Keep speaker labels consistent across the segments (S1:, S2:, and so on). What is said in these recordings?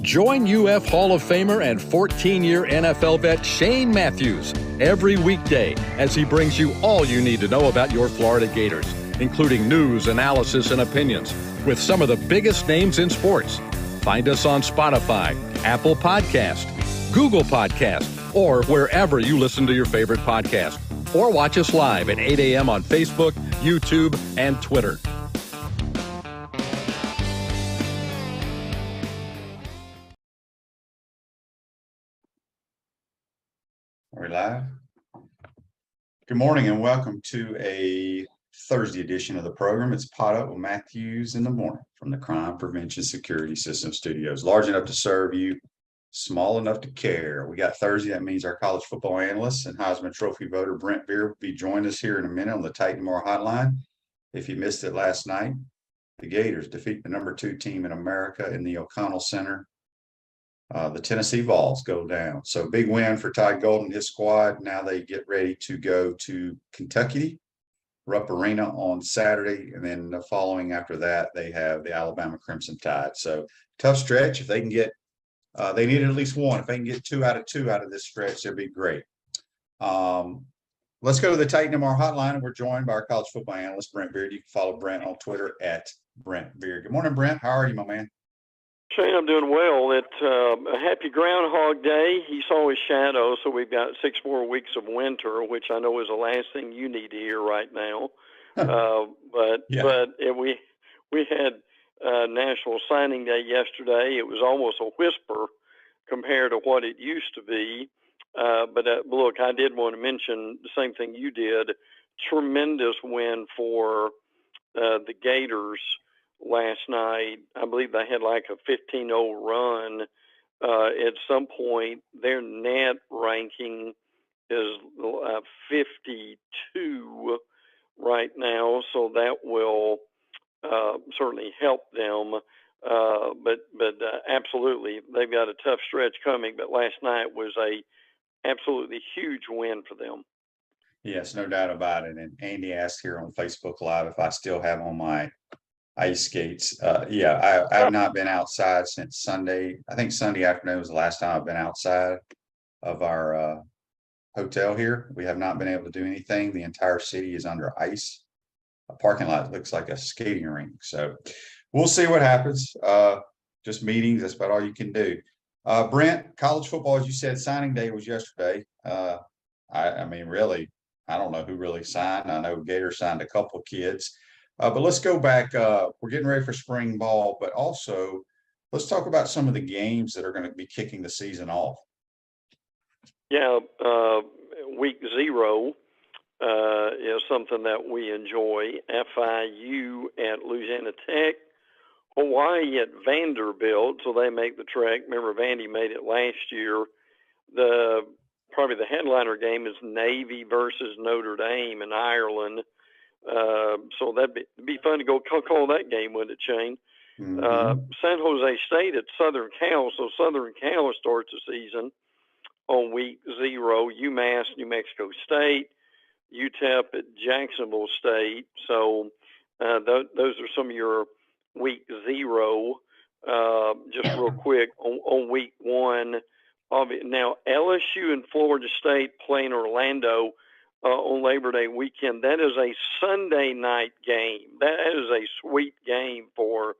S1: Join UF Hall of Famer and 14-year NFL vet Shane Matthews every weekday as he brings you all you need to know about your Florida Gators, including news, analysis, and opinions with some of the biggest names in sports. Find us on Spotify, Apple Podcast, Google Podcast, or wherever you listen to your favorite podcast. Or watch us live at 8 a.m. on Facebook, YouTube, and Twitter.
S2: Are we live? Good morning and welcome to a Thursday edition of the program. It's Pot Up with Matthews in the morning from the Crime Prevention Security System Studios. Large enough to serve you, small enough to care. We got Thursday. That means our college football analyst and Heisman Trophy voter Brent Beaird will be joining us here in a minute on the Titan Tomorrow Hotline. If you missed it last night, the Gators defeat the number 2 team in America in the O'Connell Center. The Tennessee Vols go down. So big win for Ty Golden and his squad. Now they get ready to go to Kentucky, Rupp Arena on Saturday. And then the following after that, they have the Alabama Crimson Tide. So tough stretch. If they can get, they need at least one. If they can get 2 out of 2 out of this stretch, that'd be great. Let's go to the Titan Tomorrow Hotline. And we're joined by our college football analyst, Brent Beaird. You can follow Brent on Twitter at Brent Beaird. Good morning, Brent. How are you, my man?
S3: Shane, I'm doing well. It's a happy Groundhog Day. He saw his shadow, so we've got 6 more weeks of winter, which I know is the last thing you need to hear right now. We had National Signing Day yesterday. It was almost a whisper compared to what it used to be. But look, I did want to mention the same thing you did. Tremendous win for the Gators last night. I believe they had like a 15-0 run. At some point, their net ranking is 52 right now, so that will certainly help them. But absolutely, they've got a tough stretch coming. But last night was a absolutely huge win for them.
S2: Yes, no doubt about it. And Andy asked here on Facebook Live if I still have on my ice skates. I have not been outside since Sunday. I think Sunday afternoon was the last time I've been outside of our hotel here. We have not been able to do anything. The entire city is under ice. A parking lot looks like a skating rink. So we'll see what happens. Just meetings. That's about all you can do. Brent, college football, as you said, signing day was yesterday. I mean, really, I don't know who really signed. I know Gators signed a couple of kids. But let's go back. We're getting ready for spring ball, but also let's talk about some of the games that are going to be kicking the season off.
S3: Yeah, week 0 is something that we enjoy. FIU at Louisiana Tech, Hawaii at Vanderbilt, so they make the trek. Remember, Vandy made it last year. Probably the headliner game is Navy versus Notre Dame in Ireland. So that'd be fun to go call that game, wouldn't it, Shane? Mm-hmm. San Jose State at Southern Cal. So Southern Cal starts the season on week 0. UMass, New Mexico State, UTEP at Jacksonville State. So those are some of your week 0. Just real quick on week 1. Now LSU and Florida State play in Orlando on Labor Day weekend. That is a Sunday night game. That is a sweet game for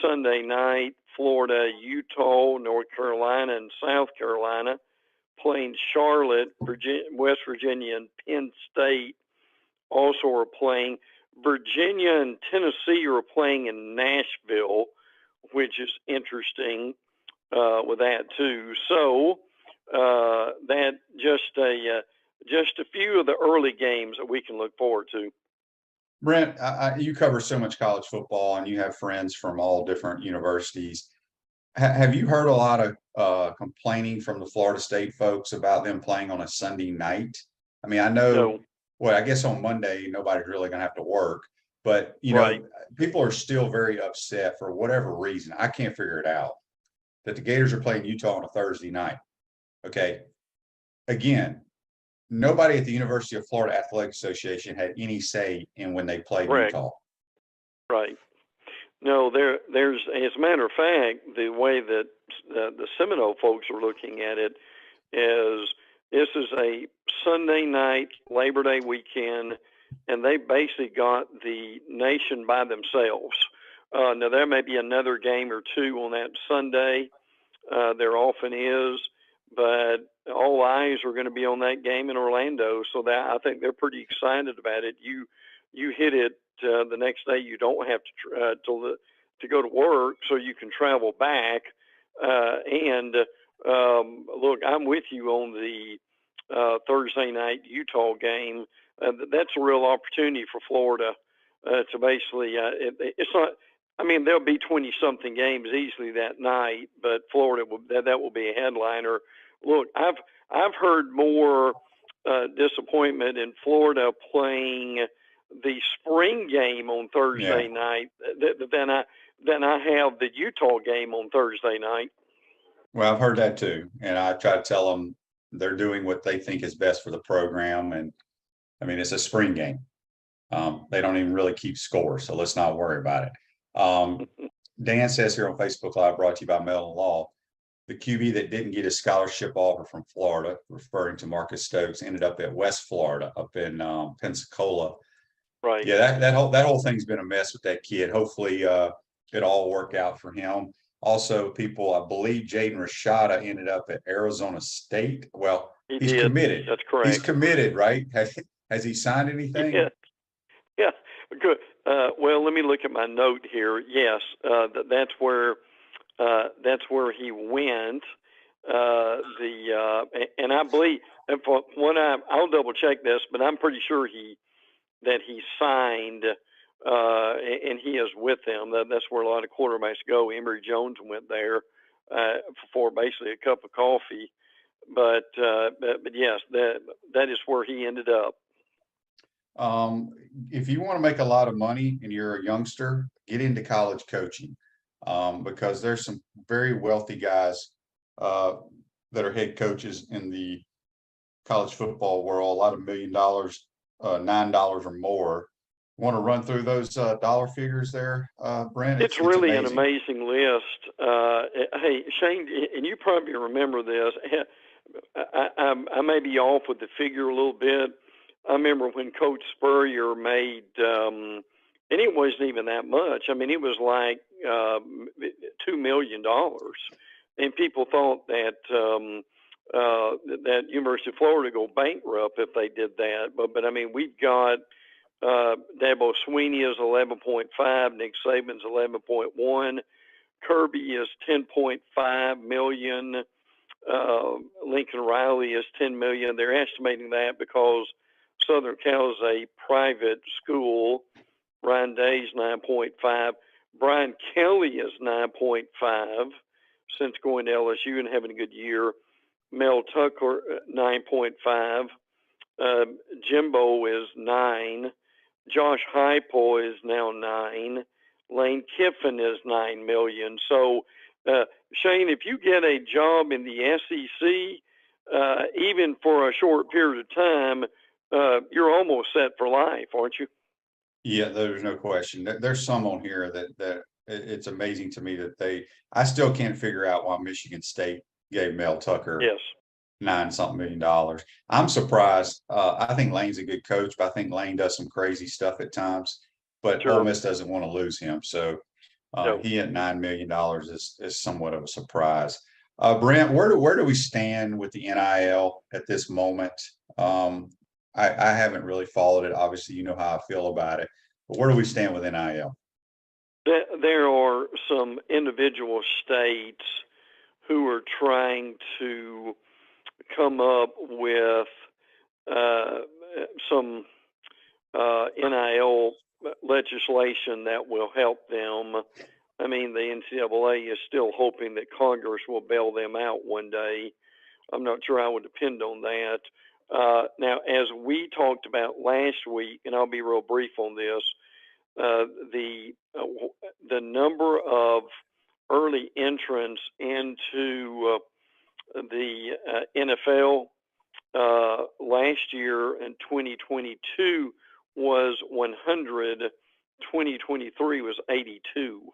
S3: Sunday night. Florida, Utah, North Carolina, and South Carolina playing Charlotte, West Virginia, and Penn State also are playing. Virginia and Tennessee are playing in Nashville, which is interesting with that too. So that just a few of the early games that we can look forward to.
S2: Brent, you cover so much college football and you have friends from all different universities. Have you heard a lot of complaining from the Florida State folks about them playing on a Sunday night? I mean, I know, well, I guess on Monday, nobody's really going to have to work. But, you know, people are still very upset for whatever reason. I can't figure it out, that the Gators are playing Utah on a Thursday night. Okay. Again, nobody at the University of Florida Athletic Association had any say in when they played Utah.
S3: Right. No, there's, as a matter of fact, the way that the Seminole folks are looking at it is this is a Sunday night Labor Day weekend, and they basically got the nation by themselves. Now, there may be another game or two on that Sunday. There often is, but all eyes are going to be on that game in Orlando. So that I think they're pretty excited about it. You hit it the next day. You don't have to go to work, so you can travel back. Look, I'm with you on the Thursday night Utah game. That's a real opportunity for Florida to basically. It's not. I mean, there'll be 20-something games easily that night, but Florida that will be a headliner. Look, I've heard more disappointment in Florida playing the spring game on Thursday night than I have the Utah game on Thursday night.
S2: Well, I've heard that too, and I try to tell them they're doing what they think is best for the program. And I mean, it's a spring game. They don't even really keep score, so let's not worry about it. Dan says here on Facebook Live, brought to you by Mellon Law, the QB that didn't get a scholarship offer from Florida, referring to Marcus Stokes, ended up at West Florida, up in Pensacola.
S3: Right.
S2: Yeah, that whole thing's been a mess with that kid. Hopefully, it all work out for him. Also, I believe Jaden Rashada ended up at Arizona State. Well, he's committed.
S3: That's correct.
S2: He's committed, right? Has he signed anything?
S3: Yeah. Good. Well, let me look at my note here. Yes, that's where he went. And I believe, and for when I'll double check this, but I'm pretty sure he signed, and he is with them. That's where a lot of quarterbacks go. Emory Jones went there for basically a cup of coffee, but yes, that is where he ended up.
S2: If you want to make a lot of money and you're a youngster, get into college coaching, because there's some very wealthy guys that are head coaches in the college football world, a lot of $1 million, $9 or more. Want to run through those dollar figures there, Brent?
S3: It's really amazing. An amazing list. Hey, Shane, and you probably remember this. I may be off with the figure a little bit. I remember when Coach Spurrier made, and it wasn't even that much. I mean, it was like $2 million, and people thought that that University of Florida go bankrupt if they did that. But I mean, we've got Dabo Sweeney is 11.5, Nick Saban's 11.1, Kirby is 10.5 million, Lincoln Riley is 10 million. They're estimating that because Southern Cal is a private school. Ryan Day's 9.5. Brian Kelly is 9.5 since going to LSU and having a good year. Mel Tucker, 9.5. Jimbo is 9. Josh Heupel is now 9. Lane Kiffin is 9 million. So, Shane, if you get a job in the SEC, even for a short period of time, you're almost set for life, aren't you?
S2: Yeah, there's no question. There's some on here that it's amazing to me that I still can't figure out why Michigan State gave Mel Tucker $9-something million. I'm surprised. I think Lane's a good coach, but I think Lane does some crazy stuff at times. But Ole Miss doesn't want to lose him, so he at $9 million is somewhat of a surprise. Brent, where do we stand with the NIL at this moment? I haven't really followed it. Obviously, you know how I feel about it. But where do we stand with NIL?
S3: There are some individual states who are trying to come up with some NIL legislation that will help them. I mean, the NCAA is still hoping that Congress will bail them out one day. I'm not sure I would depend on that. Now, as we talked about last week, and I'll be real brief on this, the number of early entrants into the NFL last year in 2022 was 100. 2023 was 82.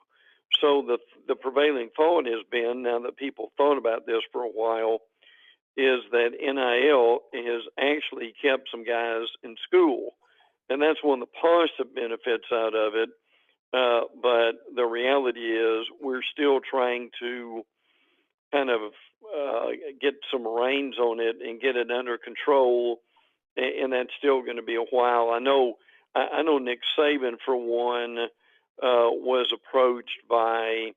S3: So the prevailing thought has been, now that people thought about this for a while, is that NIL has actually kept some guys in school, and that's one of the positive benefits out of it. But the reality is, we're still trying to kind of get some reins on it and get it under control, and that's still going to be a while. I know Nick Saban, for one, was approached by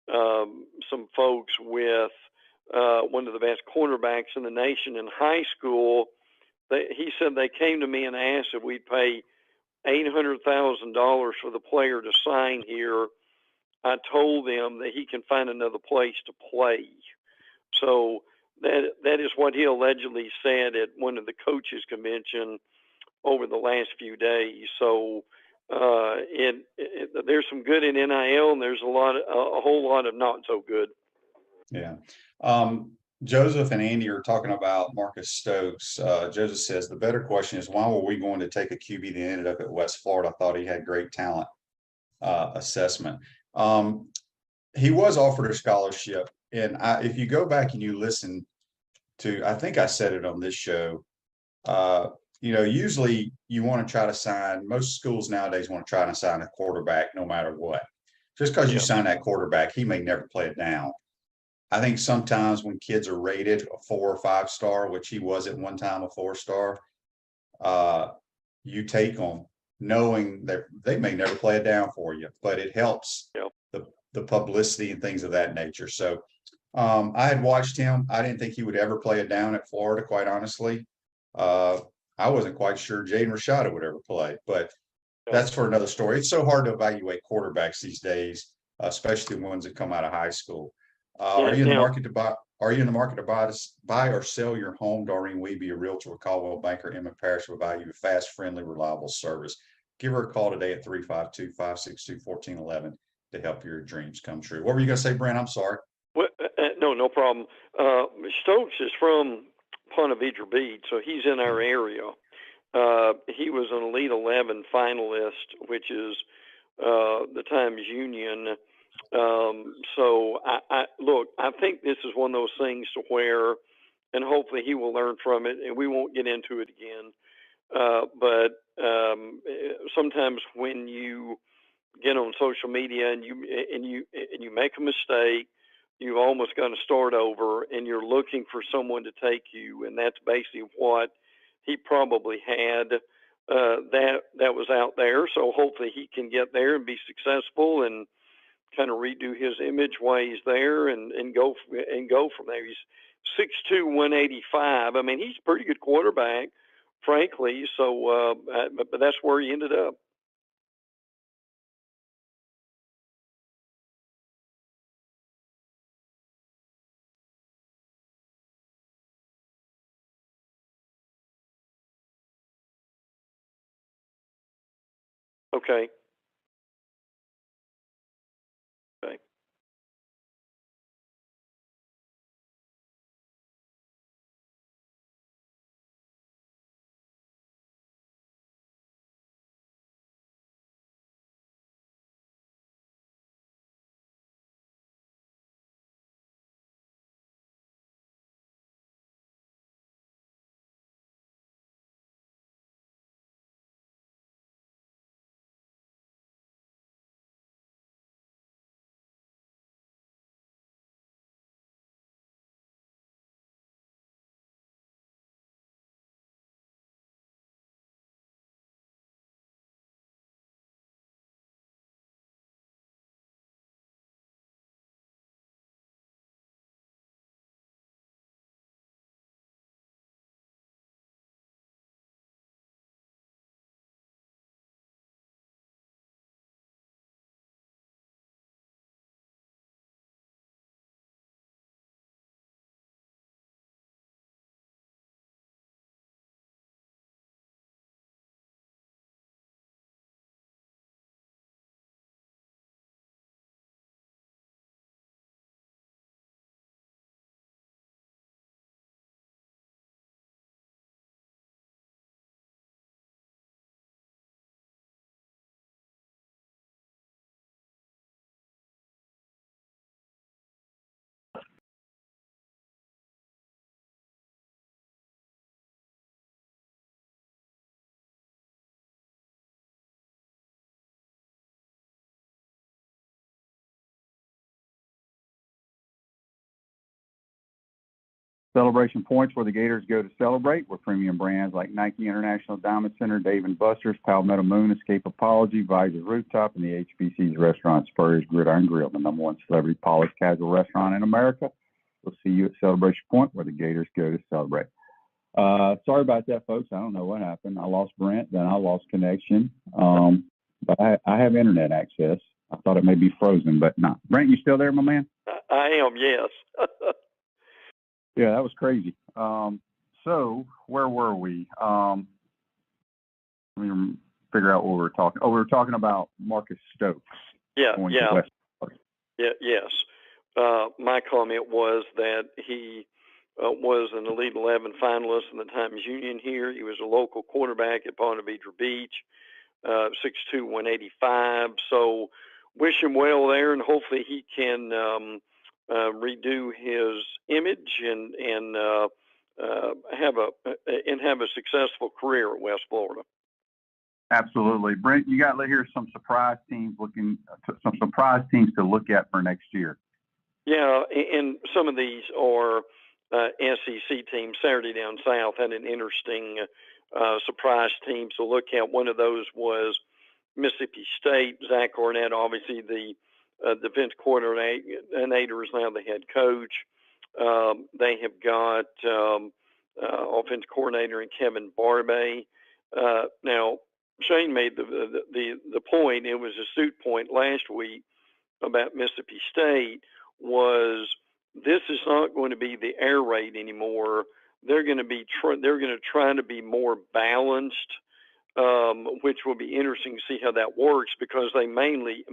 S3: some folks with one of the best cornerbacks in the nation in high school. He said they came to me and asked if we'd pay $800,000 for the player to sign here. I told them that he can find another place to play. So that is what he allegedly said at one of the coaches' convention over the last few days. So there's some good in NIL, and there's a whole lot of not so good.
S2: Yeah. Joseph and Andy are talking about Marcus Stokes. Joseph says the better question is, why were we going to take a QB that ended up at West Florida? I thought he had great talent assessment. He was offered a scholarship, and if you go back and you listen to, I think I said it on this show, usually you want to try to sign, most schools nowadays want to try to sign a quarterback no matter what. Just because you sign that quarterback, he may never play it down. I think sometimes when kids are rated a 4 or 5 star, which he was at one time a 4-star, you take them knowing that they may never play it down for you, but it helps the publicity and things of that nature. So I had watched him. I didn't think he would ever play it down at Florida, quite honestly. I wasn't quite sure Jaden Rashada would ever play, but that's for another story. It's so hard to evaluate quarterbacks these days, especially ones that come out of high school. Are you in the market to buy? Are you in the market to buy or sell your home? Doreen Weeby, a realtor with Caldwell Banker, Emmett Parish, will value a fast, friendly, reliable service. Give her a call today at 352-562-1411 to help your dreams come true. What were you going to say, Brent? I'm sorry.
S3: Well, no problem. Stokes is from Ponte Vedra Beach, so he's in our area. He was an Elite 11 finalist, which is the Times Union. So I think this is one of those things to where, and hopefully he will learn from it, and we won't get into it again. But sometimes when you get on social media and you make a mistake, you've almost got to start over, and you're looking for someone to take you, and that's basically what he probably had. That was out there. So hopefully he can get there and be successful and kind of redo his image while he's there and go from there. He's 6'2", 185. I mean, he's a pretty good quarterback, frankly. So, but that's where he ended up. Okay. Okay.
S4: Celebration points where the Gators go to celebrate with premium brands like Nike International Diamond Center, Dave & Buster's, Palmetto Moon, Escape Apology, Visor Rooftop, and the HBC's restaurant Spurrier's Gridiron Grill, the #1 celebrity polished casual restaurant in America. We'll see you at Celebration Point where the Gators go to celebrate. Sorry about that, folks. I don't know what happened. I lost Brent, then I lost connection. But I have internet access. I thought it may be frozen, but not. Brent, you still there, my man?
S3: I am, yes.
S4: Yeah, that was crazy. So where were we? Let me figure out what we were talking. Oh, we were talking about Marcus Stokes.
S3: Yeah.
S4: Yes.
S3: My comment was that he was an Elite 11 finalist in the Times Union here. He was a local quarterback at Ponte Vedra Beach, 6'2", 185. So wish him well there, and hopefully he can redo his image and have a successful career at West Florida.
S4: Absolutely, Brent. You got to hear some surprise teams to look at for next year.
S3: Yeah, and some of these are SEC teams. Saturday Down South had an interesting surprise team to look at. One of those was Mississippi State. Zach Arnett, obviously the defense coordinator, is now the head coach. They have got offensive coordinator in Kevin Barbay. Now, Shane made the point. It was a suit point last week about Mississippi State. Was this is not going to be the air raid anymore? They're going to try to be more balanced, which will be interesting to see how that works, because they mainly,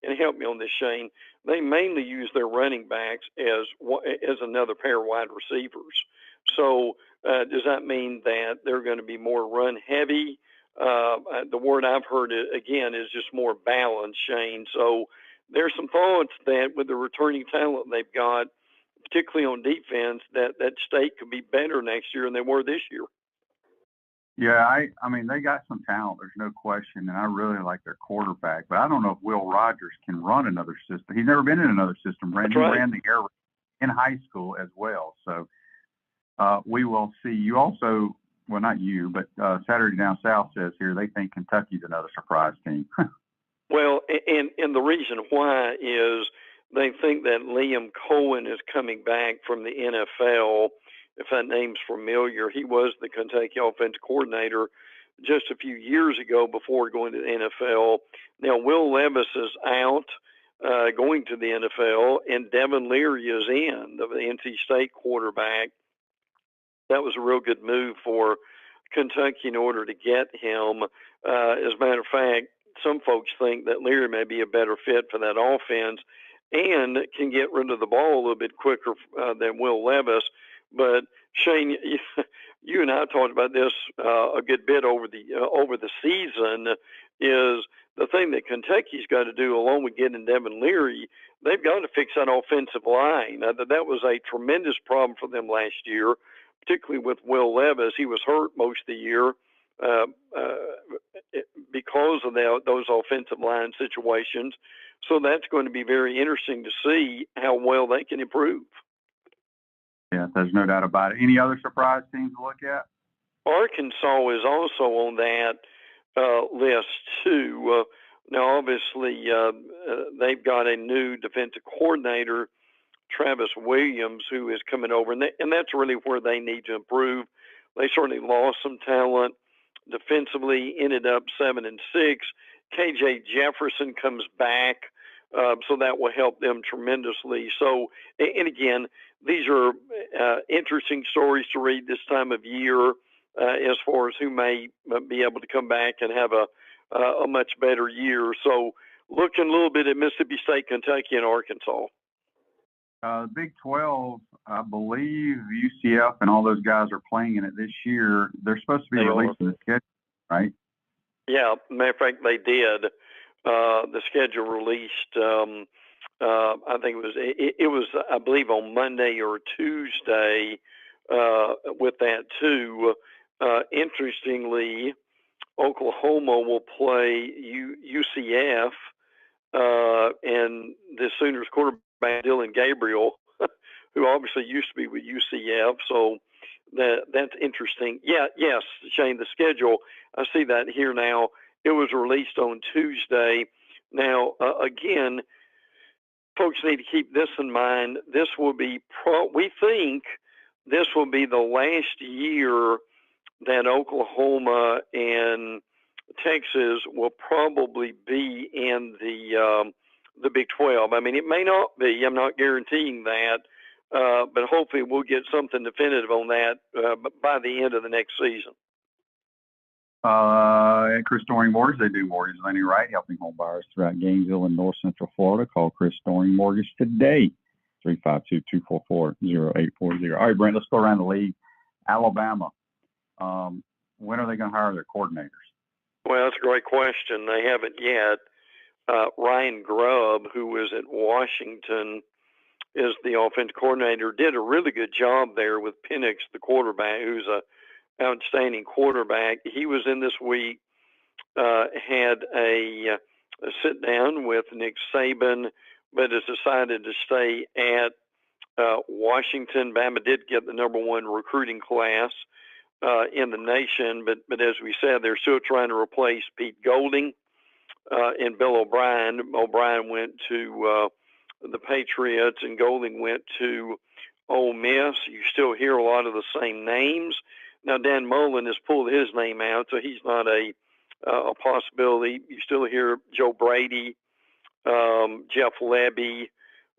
S3: and help me on this, Shane, they mainly use their running backs as another pair of wide receivers. So does that mean that they're going to be more run heavy? The word I've heard again is just more balanced, Shane. So there's some thoughts that with the returning talent they've got, particularly on defense, that State could be better next year than they were this year.
S4: Yeah, I mean, they got some talent. There's no question, and I really like their quarterback. But I don't know if Will Rogers can run another system. He's never been in another system. He ran the air in high school as well. So we will see. You also, well, not you, but Saturday Down South says here they think Kentucky's another surprise team.
S3: Well, and the reason why is they think that Liam Cohen is coming back from the NFL. If that name's familiar, he was the Kentucky offensive coordinator just a few years ago before going to the NFL. Now, Will Levis is out, going to the NFL, and Devin Leary is in, the NC State quarterback. That was a real good move for Kentucky in order to get him. As a matter of fact, some folks think that Leary may be a better fit for that offense and can get rid of the ball a little bit quicker than Will Levis. But Shane, you and I talked about this a good bit over the season. Is the thing that Kentucky's got to do, along with getting Devin Leary, they've got to fix that offensive line. That was a tremendous problem for them last year, particularly with Will Levis. He was hurt most of the year because of those offensive line situations. So that's going to be very interesting to see how well they can improve.
S4: Yeah, there's no doubt about it. Any other surprise teams to look at?
S3: Arkansas is also on that list too. Now, obviously, they've got a new defensive coordinator, Travis Williams, who is coming over, and that's really where they need to improve. They certainly lost some talent defensively, ended up 7-6. KJ Jefferson comes back, so that will help them tremendously. So, and again, these are interesting stories to read this time of year as far as who may be able to come back and have a much better year. So looking a little bit at Mississippi State, Kentucky, and Arkansas.
S4: Big 12, I believe UCF and all those guys are playing in it this year. They're supposed to be releasing the schedule, right? Yeah,
S3: matter of fact, they did. The schedule released, I think it was, I believe, on Monday or Tuesday with that too. Interestingly, Oklahoma will play UCF, and the Sooners quarterback Dylan Gabriel, who obviously used to be with UCF. So that's interesting. Yeah, yes, Shane, the schedule, I see that here now. It was released on Tuesday. Now, again, folks need to keep this in mind. This will be, we think this will be the last year that Oklahoma and Texas will probably be in the Big 12. I mean, it may not be. I'm not guaranteeing that, but hopefully we'll get something definitive on that by the end of the next season.
S4: At Chris Doring Mortgage, they do mortgage lending right, helping home buyers throughout Gainesville and North Central Florida. Call Chris Doring Mortgage today, 352-244-0840. All right, Brent, let's go around the league. Alabama, when are they going to hire their coordinators?
S3: Well, that's a great question. They haven't yet. Ryan Grubb, who was at Washington, is the offensive coordinator, did a really good job there with Penix, the quarterback, who's a outstanding quarterback. He was in this week, had a sit down with Nick Saban, but has decided to stay at Washington. Bama did get the #1 recruiting class in the nation, but as we said, they're still trying to replace Pete Golding and Bill O'Brien. O'Brien went to the Patriots, and Golding went to Ole Miss. You still hear a lot of the same names. Now, Dan Mullen has pulled his name out, so he's not a possibility. You still hear Joe Brady, Jeff Lebby.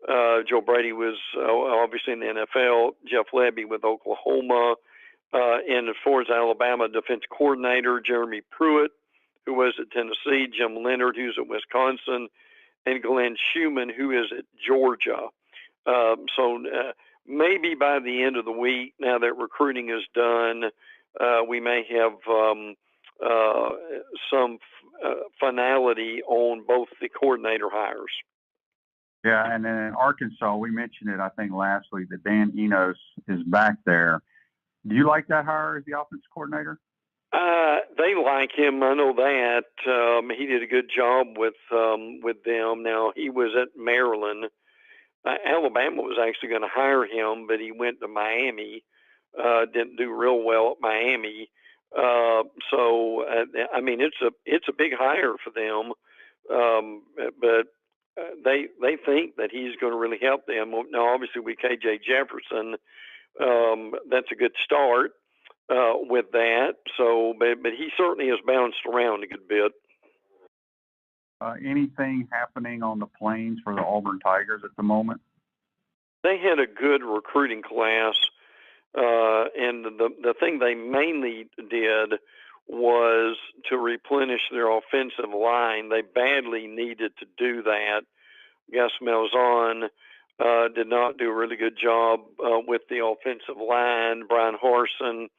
S3: Joe Brady was obviously in the NFL. Jeff Lebby with Oklahoma. And as far as Alabama defense coordinator, Jeremy Pruitt, who was at Tennessee, Jim Leonard, who's at Wisconsin, and Glenn Schumann, who is at Georgia. So maybe by the end of the week, now that recruiting is done, we may have some finality on both the coordinator hires.
S4: Yeah, and then in Arkansas, we mentioned it, I think, last week, that Dan Enos is back there. Do you like that hire as the offensive coordinator?
S3: They like him. I know that. He did a good job with them. Now, he was at Maryland. Alabama was actually going to hire him, but he went to Miami. Didn't do real well at Miami. So I mean, it's a big hire for them. But they think that he's going to really help them. Now, obviously, with KJ Jefferson, that's a good start with that. So, but he certainly has bounced around a good bit.
S4: Anything happening on the plains for the Auburn Tigers at the moment?
S3: They had a good recruiting class, and the thing they mainly did was to replenish their offensive line. They badly needed to do that. Gus Malzahn did not do a really good job with the offensive line. Brian Harsin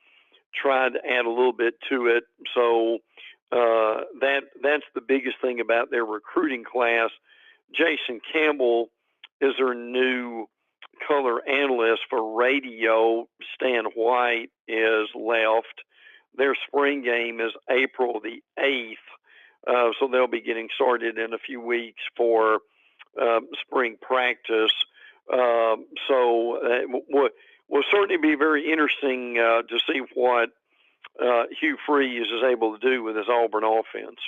S3: tried to add a little bit to it. So that's the biggest thing about their recruiting class. Jason Campbell is their new color analyst for radio. Stan White is left. Their spring game is April the 8th, so they'll be getting started in a few weeks for spring practice. So will certainly be very interesting to see what Hugh Freeze is able to do with his Auburn offense.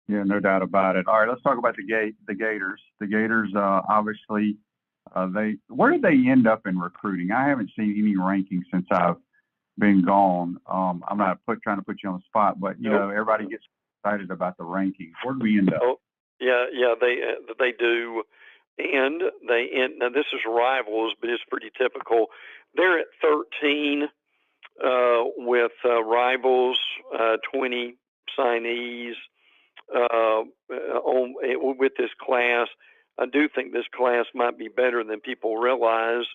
S4: Yeah, no doubt about it. All right, let's talk about the Gators. The Gators, obviously, where did they end up in recruiting? I haven't seen any rankings since I've been gone. I'm not trying to put you on the spot, but you know, everybody gets excited about the rankings. Where do we end up?
S3: Oh, yeah, they do. And now this is Rivals, but it's pretty typical. They're at 13 with Rivals, 20 signees with this class. I do think this class might be better than people realize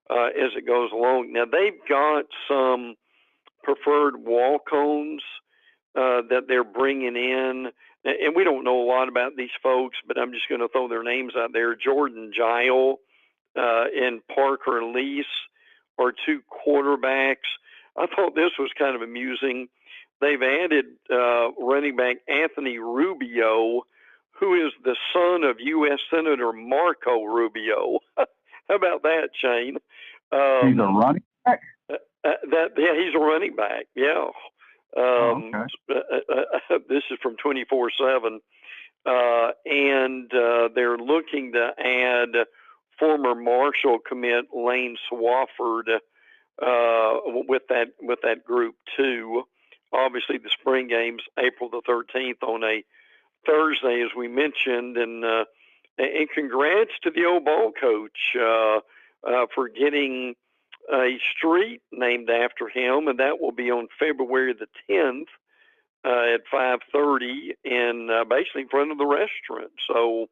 S3: as it goes along. Now, they've got some preferred walk-ons that they're bringing in. And we don't know a lot about these folks, but I'm just going to throw their names out there. Jordan Gile and Parker Lease are two quarterbacks. I thought this was kind of amusing. They've added running back Anthony Rubio, who is the son of U.S. Senator Marco Rubio. How about that, Shane?
S4: He's a running back?
S3: He's a running back. Yeah.
S4: Okay.
S3: This is from 24/7, and they're looking to add former Marshall commit Lane Swafford with that group too. Obviously, the spring game's April the 13th on a Thursday, as we mentioned, and congrats to the old ball coach for getting a street named after him, and that will be on February the 10th at 5:30, and basically in front of the restaurant. So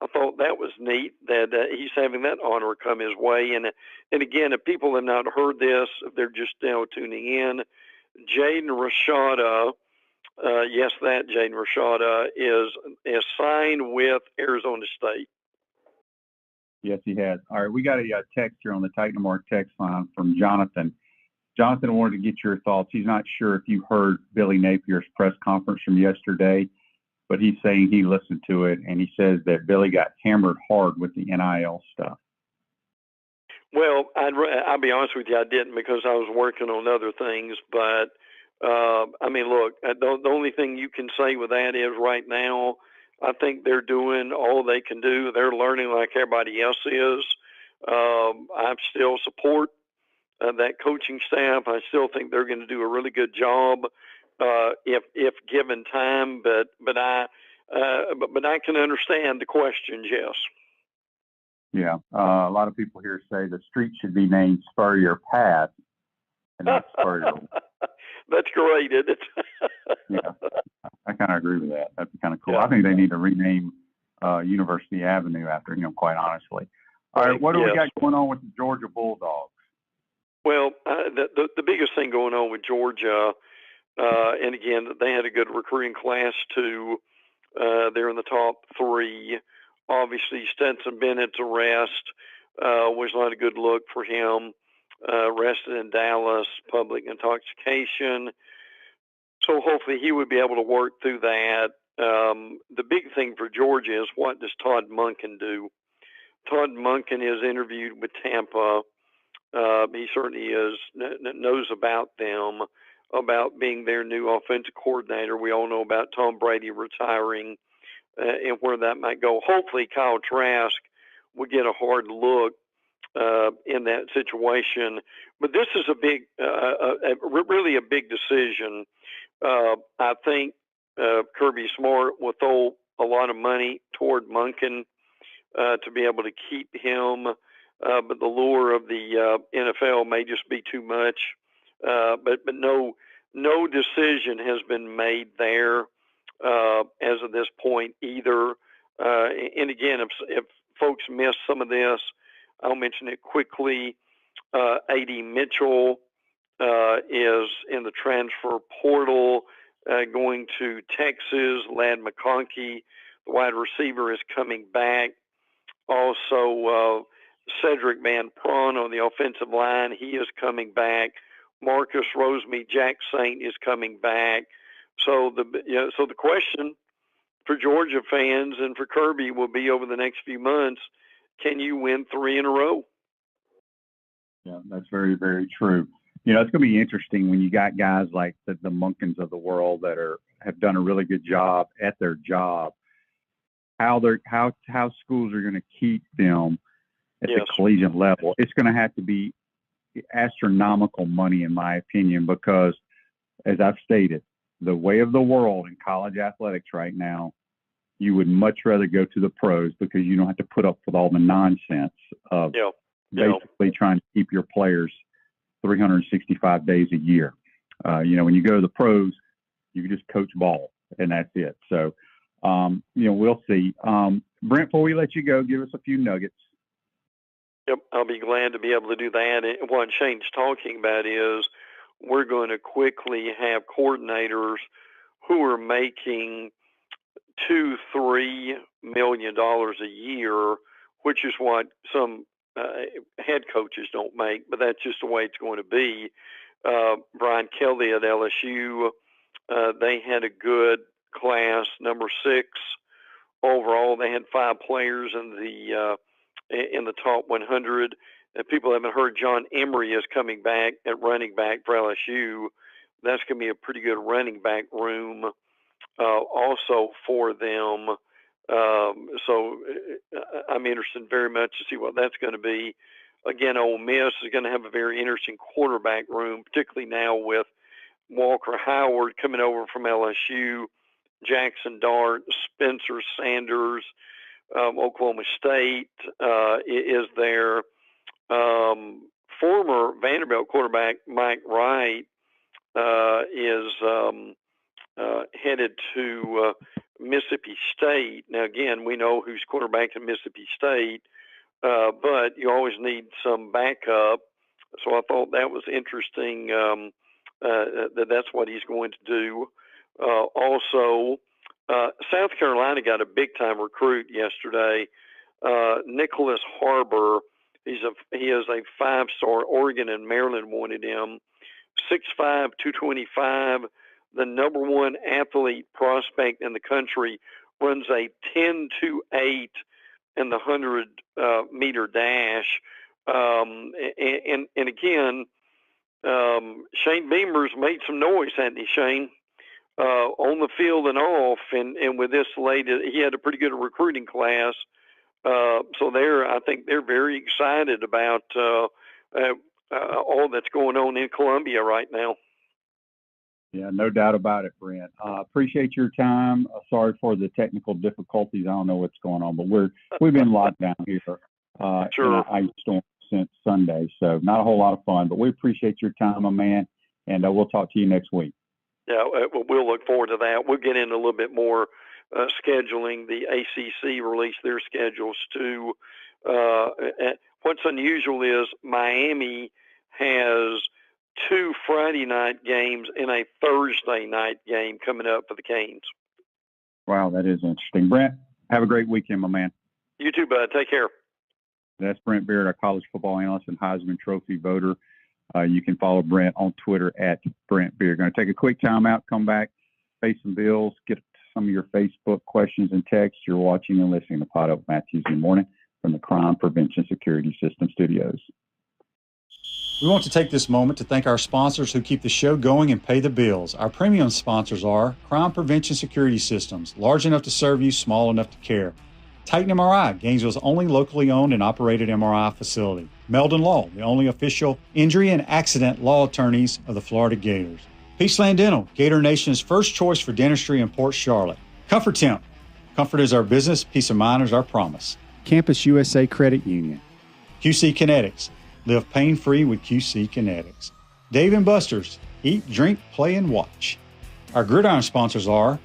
S3: I thought that was neat that he's having that honor come his way. And again, if people have not heard this, if they're just now tuning in, Jaden Rashada, yes, that Jaden Rashada is signed with Arizona State.
S4: Yes, he has. All right, we got a text here on the Titan Mark text line from Jonathan. Jonathan wanted to get your thoughts. He's not sure if you heard Billy Napier's press conference from yesterday, but he's saying he listened to it, and he says that Billy got hammered hard with the NIL stuff.
S3: Well, I'll be honest with you, I didn't, because I was working on other things. But, I mean, look, the only thing you can say with that is right now, I think they're doing all they can do. They're learning like everybody else is. I still support that coaching staff. I still think they're going to do a really good job if given time. But I can understand the questions. Yes.
S4: Yeah, a lot of people here say the street should be named Spurrier Path and not Spurrier.
S3: That's great, isn't it?
S4: Yeah, I kind of agree with that. That'd be kind of cool.
S3: Yeah.
S4: I think they need to rename University Avenue after him, quite honestly. All right, what do we got going on with the Georgia Bulldogs?
S3: Well, the biggest thing going on with Georgia, and again, they had a good recruiting class too. They're in the top 3. Obviously, Stetson Bennett's arrest was not a good look for him. Arrested in Dallas, public intoxication. So hopefully he would be able to work through that. The big thing for Georgia is, what does Todd Monken do? Todd Monken is interviewed with Tampa. He certainly knows about them, about being their new offensive coordinator. We all know about Tom Brady retiring and where that might go. Hopefully Kyle Trask will get a hard look in that situation. But this is a big, really a big decision. I think Kirby Smart will throw a lot of money toward Monken to be able to keep him. But the lure of the NFL may just be too much. But no decision has been made there as of this point either. And again, if folks miss some of this, I'll mention it quickly. A.D. Mitchell is in the transfer portal going to Texas. Ladd McConkey, the wide receiver, is coming back. Also, Cedric Van Pran on the offensive line, he is coming back. Marcus Rosemy Jack Saint is coming back. So the question for Georgia fans and for Kirby will be, over the next few months, can you win 3 in a row?
S4: Yeah, that's very, very true. It's going to be interesting when you got guys like the Monkins of the world that have done a really good job at their job. How schools are going to keep them at the collegiate level. It's going to have to be astronomical money, in my opinion, because, as I've stated, the way of the world in college athletics right now, you would much rather go to the pros because you don't have to put up with all the nonsense of basically trying to keep your players 365 days a year. When you go to the pros, you can just coach ball, and that's it. So, we'll see. Brent, before we let you go, give us a few nuggets.
S3: Yep, I'll be glad to be able to do that. And what Shane's talking about is we're going to quickly have coordinators who are making $2-3 million a year, which is what some head coaches don't make, but that's just the way it's going to be. Brian Kelly at LSU, they had a good class, number 6 overall. They had 5 players in the in the top 100. People haven't heard John Emery is coming back at running back for LSU. That's going to be a pretty good running back room also for them. So I'm interested very much to see what that's going to be. Again, Ole Miss is going to have a very interesting quarterback room, particularly now with Walker Howard coming over from LSU, Jackson Dart, Spencer Sanders, Oklahoma State is there. Former Vanderbilt quarterback Mike Wright is headed to Mississippi State. Now, again, we know who's quarterback in Mississippi State, but you always need some backup. So I thought that was interesting that's what he's going to do. Also, South Carolina got a big-time recruit yesterday, Nicholas Harbor. He is a five-star. Oregon and Maryland wanted him. 6'5", 225, the number one athlete prospect in the country, runs a 10-8 in the 100-meter dash. And again, Shane Beamer's made some noise, hasn't he, Shane? On the field and off, and with this latest, he had a pretty good recruiting class. So I think they're very excited about all that's going on in Columbia right now.
S4: Yeah, no doubt about it, Brent. Appreciate your time. Sorry for the technical difficulties. I don't know what's going on, but we've been locked down here
S3: Sure.
S4: in an ice storm since Sunday, so not a whole lot of fun. But we appreciate your time, my man, and we'll talk to you next week. Yeah,
S3: we'll look forward to that. We'll get into a little bit more scheduling. The ACC released their schedules too. What's unusual is Miami has 2 Friday night games and a Thursday night game coming up for the Canes.
S4: Wow, that is interesting. Brent, have a great weekend, my man.
S3: You too, bud. Take care.
S4: That's Brent Beaird, our college football analyst and Heisman Trophy voter. You can follow Brent on Twitter at Brent Beaird. Going to take a quick time out, come back, pay some bills, get some of your Facebook questions and texts. You're watching and listening to Pot Up Matthews in the Morning from the Crime Prevention Security System Studios.
S5: We want to take this moment to thank our sponsors who keep the show going and pay the bills. Our premium sponsors are Crime Prevention Security Systems, large enough to serve you, small enough to care. Titan MRI, Gainesville's only locally owned and operated MRI facility. Meldon Law, the only official injury and accident law attorneys of the Florida Gators. Peaceland Dental, Gator Nation's first choice for dentistry in Port Charlotte. Comfort Temp, comfort is our business, peace of mind is our promise.
S6: Campus USA Credit Union.
S5: QC Kinetics, live pain-free with QC Kinetics. Dave & Buster's, eat, drink, play, and watch. Our gridiron sponsors are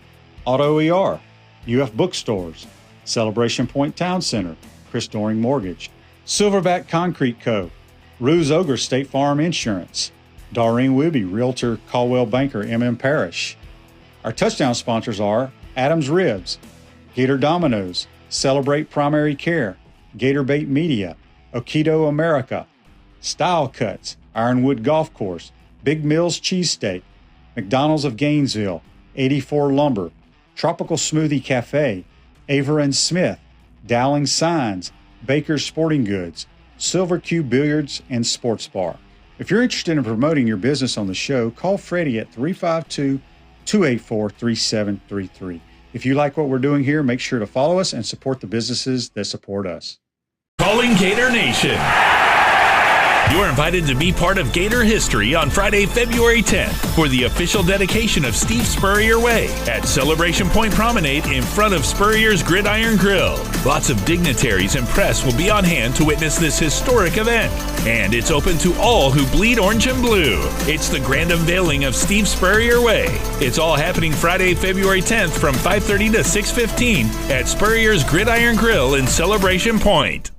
S5: Auto ER, UF Bookstores, Celebration Point Town Center, Chris Doring Mortgage, Silverback Concrete Co., Ruse Ogre State Farm Insurance, Doreen Wibby, Realtor Caldwell Banker, MM Parish. Our touchdown sponsors are Adams Ribs, Gator Dominoes, Celebrate Primary Care, Gator Bait Media, Okido America, Style Cuts, Ironwood Golf Course, Big Mills Cheesesteak, McDonald's of Gainesville, 84 Lumber, Tropical Smoothie Cafe, Aver and Smith, Dowling Signs, Baker's Sporting Goods, Silver Q Billiards and Sports Bar. If you're interested in promoting your business on the show, call Freddie at 352-284-3733. If you like what we're doing here, make sure to follow us and support the businesses that support us.
S7: Calling Gator Nation. You're invited to be part of Gator history on Friday, February 10th for the official dedication of Steve Spurrier Way at Celebration Point Promenade in front of Spurrier's Gridiron Grill. Lots of dignitaries and press will be on hand to witness this historic event. And it's open to all who bleed orange and blue. It's the grand unveiling of Steve Spurrier Way. It's all happening Friday, February 10th from 5:30 to 6:15 at Spurrier's Gridiron Grill in Celebration Point.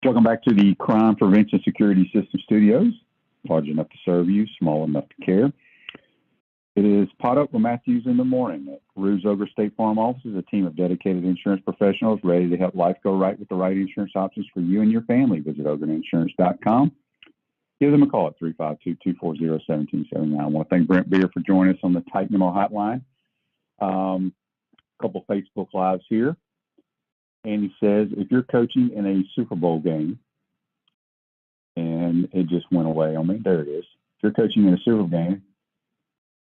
S4: Welcome back to the Crime Prevention Security System Studios, large enough to serve you, small enough to care. It is Pot Up with Matthews in the Morning at Ruse Ogre State Farm offices, a team of dedicated insurance professionals ready to help life go right with the right insurance options for you and your family. Visit ogreneinsurance.com. Give them a call at 352-240-1779. I want to thank Brent Beaird for joining us on the Titan MO hotline. A couple Facebook Lives here. And he says, if you're coaching in a Super Bowl game, and it just went away on me. There it is. If you're coaching in a Super Bowl game,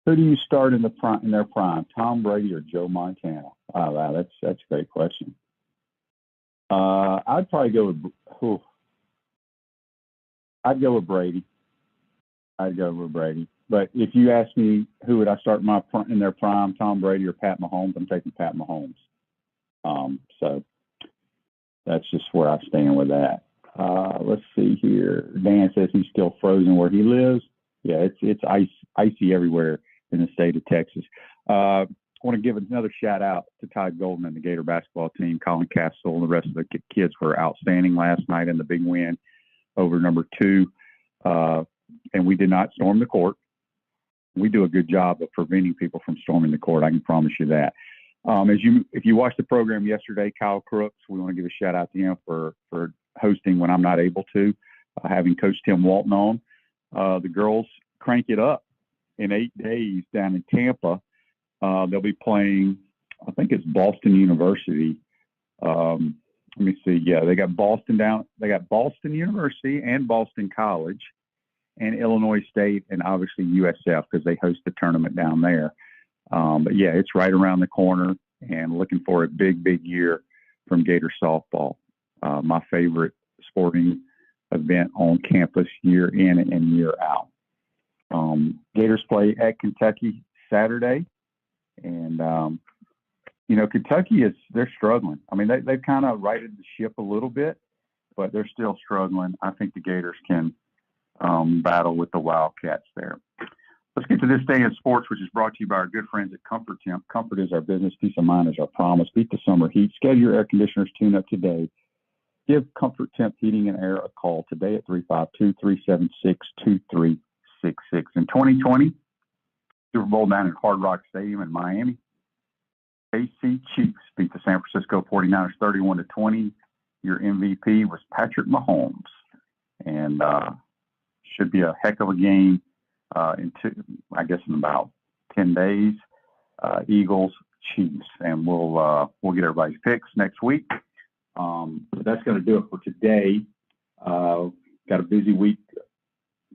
S4: who do you start in their prime, Tom Brady or Joe Montana? Oh, wow, that's a great question. I'd probably go with Brady. I'd go with Brady. But if you ask me who would I start in their prime, Tom Brady or Pat Mahomes, I'm taking Pat Mahomes. So that's just where I stand with that. Let's see here. Dan says he's still frozen where he lives. Yeah, it's icy everywhere in the state of Texas. I want to give another shout out to Todd Golden and the Gator basketball team. Colin Castle and the rest of the kids were outstanding last night in the big win over number 2. And we did not storm the court. We do a good job of preventing people from storming the court. I can promise you that. If you watched the program yesterday, Kyle Crooks, we want to give a shout out to him for hosting when I'm not able to, having Coach Tim Walton on. The girls crank it up in 8 days down in Tampa. They'll be playing, I think it's Boston University. Let me see. Yeah, they got Boston University and Boston College and Illinois State and obviously USF because they host the tournament down there. But yeah, it's right around the corner and looking for a big, big year from Gator softball. My favorite sporting event on campus year in and year out. Gators play at Kentucky Saturday. And, Kentucky they're struggling. I mean, they've kind of righted the ship a little bit, but they're still struggling. I think the Gators can battle with the Wildcats there. Let's get to this day in sports, which is brought to you by our good friends at Comfort Temp. Comfort is our business. Peace of mind is our promise. Beat the summer heat. Schedule your air conditioners tune up today. Give Comfort Temp Heating and Air a call today at 352-376-2366. In 2020, Super Bowl down at Hard Rock Stadium in Miami, KC Chiefs beat the San Francisco 49ers 31-20. Your MVP was Patrick Mahomes. And should be a heck of a game in about 10 days. Eagles, Chiefs. And we'll get everybody's picks next week. But that's going to do it for today. Got a busy week,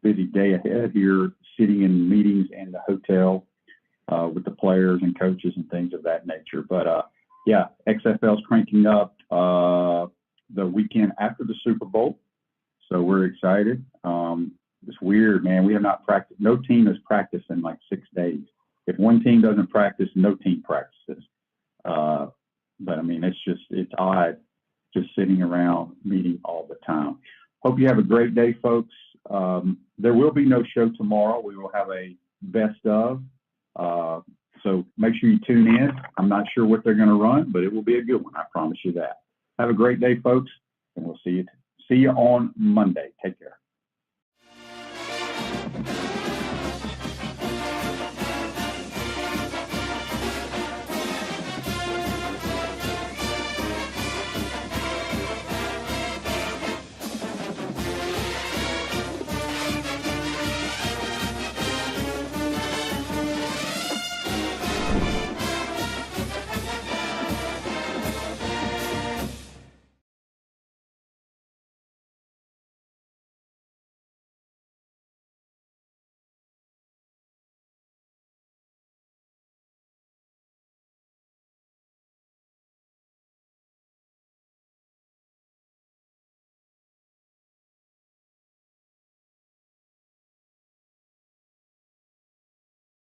S4: busy day ahead here, sitting in meetings in the hotel with the players and coaches and things of that nature. But XFL's cranking up the weekend after the Super Bowl, so we're excited. It's weird, man. We have not practiced. No team has practiced in like 6 days. If one team doesn't practice, no team practices. But I mean, it's odd just sitting around meeting all the time. Hope you have a great day, folks. There will be no show tomorrow. We will have a best of. So make sure you tune in. I'm not sure what they're going to run, but it will be a good one. I promise you that. Have a great day, folks, and we'll see you on Monday. Take care.